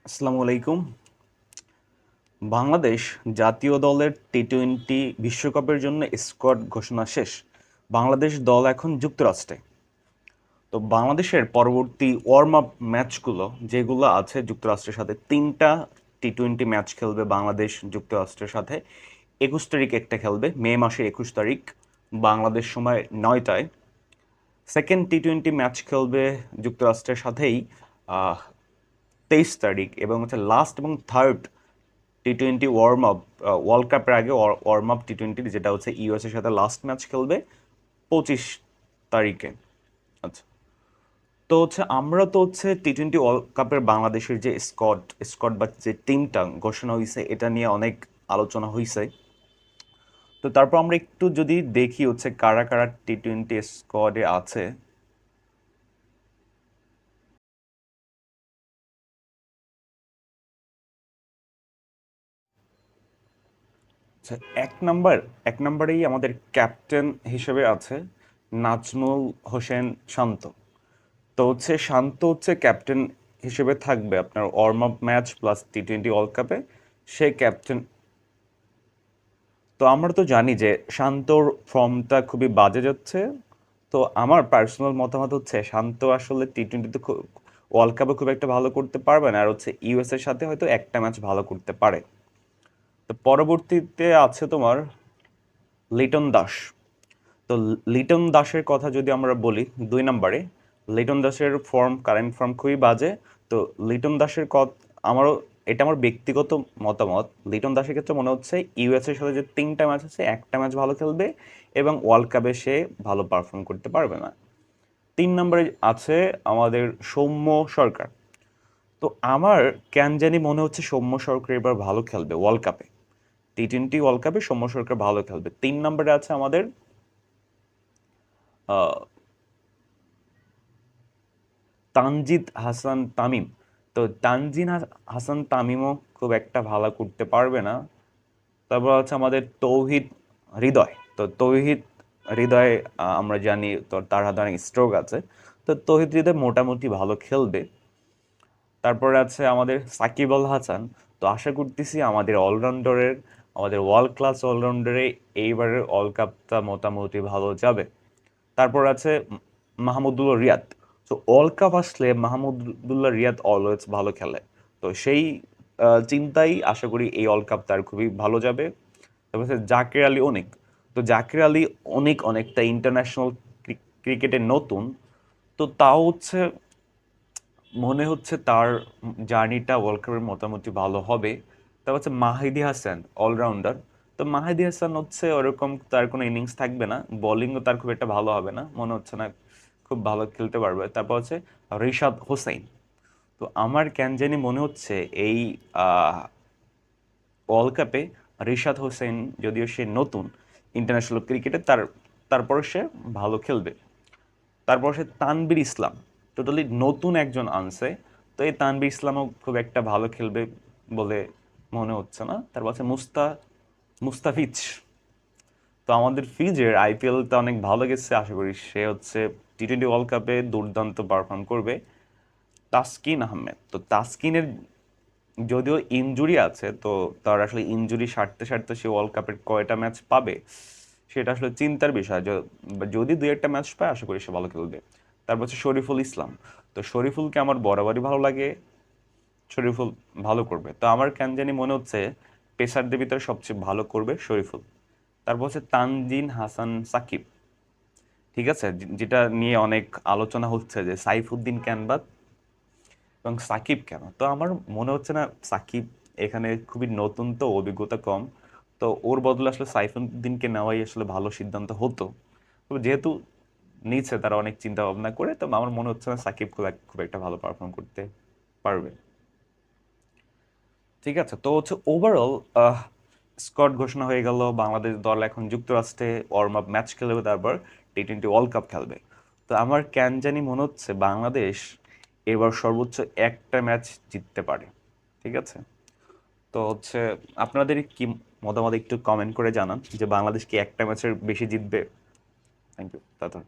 আসসালামু আলাইকুম। বাংলাদেশ জাতীয় দলের টি-20 বিশ্বকাপের জন্য স্কোয়াড ঘোষণা শেষ। বাংলাদেশ দল এখন যুক্তরাষ্ট্রে। তো বাংলাদেশের পরবর্তী ওয়ার্ম আপ ম্যাচগুলো যেগুলো আছে যুক্তরাষ্ট্রের সাথে 3টা টি-20 ম্যাচ খেলবে বাংলাদেশ যুক্তরাষ্ট্রের সাথে। 21 তারিখ একটা খেলবে, মে মাসের 21 তারিখ বাংলাদেশ সময় 9টায়। সেকেন্ড টি-20 ম্যাচ খেলবে যুক্তরাষ্ট্রের সাথেই 23 তারিখ, এবং হচ্ছে লাস্ট এবং থার্ড টি-20 ওয়ার্ম আপ ওয়ার্ল্ড কাপের আগে ওয়ার্ম আপ টি-20 যেটা হচ্ছে ইউএস এর সাথে লাস্ট ম্যাচ খেলবে 25 তারিখে। আচ্ছা, তো হচ্ছে আমরা তো হচ্ছে টি-20 ওয়ার্ল্ড কাপের বাংলাদেশের যে স্কোয়াড বা যে টিমটা ঘোষণা হয়েছে এটা নিয়ে অনেক আলোচনা হয়েছে। তো তারপর আমরা একটু যদি দেখি হচ্ছে কারা কারা টি-20 স্কোয়াডে আছে। আচ্ছা, এক নম্বরেই আমাদের ক্যাপ্টেন হিসেবে আছে নাজমুল হোসেন শান্ত। তো হচ্ছে শান্ত হচ্ছে ক্যাপ্টেন হিসেবে থাকবে আপনার ওয়ার্ম আপ ম্যাচ প্লাস টি-20 ওয়ার্ল্ড কাপে। সে ক্যাপ্টেন। তো আমরা তো জানি যে শান্তর ফর্মটা খুবই বাজে যাচ্ছে। তো আমার পার্সোনাল মতামত হচ্ছে শান্ত আসলে টি-20তে ওয়ার্ল্ড কাপে খুব একটা ভালো করতে পারবে না, আর হচ্ছে ইউএস এর সাথে হয়তো একটা ম্যাচ ভালো করতে পারে। তো পরবর্তীতে আছে তোমার লিটন দাস। তো লিটন দাসের কথা যদি আমরা বলি 2 নম্বরে, লিটন দাসের কারেন্ট ফর্ম খুবই বাজে। তো লিটন দাসের আমারও, এটা আমার ব্যক্তিগত মতামত, লিটন দাসের ক্ষেত্রে মনে হচ্ছে ইউএস এর সাথে যে 3টা ম্যাচ আছে একটা ম্যাচ ভালো খেলবে এবং ওয়ার্ল্ড কাপে সে ভালো পারফর্ম করতে পারবে না। 3 নম্বরে আছে আমাদের সৌম্য সরকার। তো আমার কেন জানি মনে হচ্ছে সৌম্য সরকার এবার ভালো খেলবে ওয়ার্ল্ড কাপে। টি-20 ওয়ার্ল্ড কাপে সৌম্য সরকার ভালো খেলবে। 3 নম্বরে আছে আমাদের আহ, তানজিদ হাসান তামিম। তো হাসান তামিমও খুব একটা ভালো করতে পারবে না। তারপর হচ্ছে আমাদের তৌহিদ হৃদয়। তো তৌহিদ হৃদয়, আমরা জানি তো তার হাতে অনেক স্ট্রোক আছে। তো তৌহিদ হৃদয় মোটামুটি ভালো খেলবে। তারপরে আছে আমাদের সাকিব আল হাসান। তো আশা করতেছি আমাদের ওয়ার্ল্ড ক্লাস অলরাউন্ডারে এইবারের ওয়ার্ল্ড কাপটা মোটামুটি ভালো যাবে। তারপর আছে মাহমুদুল্লাহ রিয়াদ। তো ওয়ার্ল্ড কাপ আসলে মাহমুদুল্লাহ রিয়াদ অলওয়েজ ভালো খেলে। তো সেই চিন্তাই আশা করি এই ওয়ার্ল্ড কাপ তার খুবই ভালো যাবে। তারপর হচ্ছে জাকির আলী অনিক। তো জাকির আলী অনেকটা ইন্টারন্যাশনাল ক্রিকেটে নতুন। তো তাও হচ্ছে মনে হচ্ছে তার জার্নিটা ওয়ার্ল্ড কাপের মোটামুটি ভালো হবে। তারপর হচ্ছে মাহিদি হাসান, অলরাউন্ডার। তো মাহিদি হাসান হচ্ছে ওরকম তার কোনো ইনিংস থাকবে না, বোলিংও তার খুব একটা ভালো হবে না, মনে হচ্ছে না খুব ভালো খেলতে পারবে। তারপর হচ্ছে রিশাদ হোসেন। তো আমার কেন জানি মনে হচ্ছে এই ওয়ার্ল্ড কাপে রিশাদ হোসেন, যদিও সে নতুন ইন্টারন্যাশনাল ক্রিকেটে, তারপর সে ভালো খেলবে। তারপর সে তানবীর ইসলাম, টোটালি নতুন একজন আনছে। তো এই তানবীর ইসলামও খুব একটা ভালো খেলবে বলে মনে হচ্ছে না। তারপর আছে মুস্তাফিজ। তো আমাদের ফিজের আইপিএলটা অনেক ভালো গেছে, আশা করি সে হচ্ছে টি-20 ওয়ার্ল্ড কাপে দুর্দান্ত পারফর্ম করবে। তাসকিন আহমেদ। তো তাসকিনের যদিও ইনজুরি আছে, তো তার আসলে ইনজুরি সারতে সারতে সে ওয়ার্ল্ড কাপের কয়টা ম্যাচ পাবে সেটা আসলে চিন্তার বিষয়। যদি 2-1টা ম্যাচ পায় আশা করি সে ভালো খেলবে। তারপর হচ্ছে শরীফুল ইসলাম। তো শরীফুলকে আমার বরাবরই ভালো লাগে, শরীফুল ভালো করবে। তো আমার কেন জানি মনে হচ্ছে পেসারদের ভিতরে সবচেয়ে ভালো করবে শরীফুল। তারপর হচ্ছে তানজিন হাসান সাকিব। ঠিক আছে, যেটা নিয়ে অনেক আলোচনা হচ্ছে যে সাইফুদ্দিন কেন বাদ এবং সাকিব কেন। তো আমার মনে হচ্ছে না সাকিব এখানে খুবই নতুন, তো অভিজ্ঞতা কম। তো ওর বদলে আসলে সাইফুদ্দিনকে নেওয়াই আসলে ভালো সিদ্ধান্ত হতো। তো যেহেতু নিচ্ছে তারা অনেক চিন্তা ভাবনা করে, তো আমার মনে হচ্ছে না সাকিব খুব একটা ভালো পারফর্ম করতে পারবে। ঠিক আছে, তো হচ্ছে ওভারঅল স্কোয়াড ঘোষণা হয়ে গেল। বাংলাদেশ দল এখন যুক্তরাষ্ট্রে ওয়ার্ম আপ ম্যাচ খেলবে, তারপর টি-20 ওয়ার্ল্ড কাপ খেলবে। তো আমার কেন জানি মনে হচ্ছে বাংলাদেশ এবার সর্বোচ্চ একটা ম্যাচ জিততে পারে। ঠিক আছে, তো হচ্ছে আপনাদের কি মতামত একটু কমেন্ট করে জানান যে বাংলাদেশ কি একটা ম্যাচের বেশি জিতবে। থ্যাংক ইউ দাদা।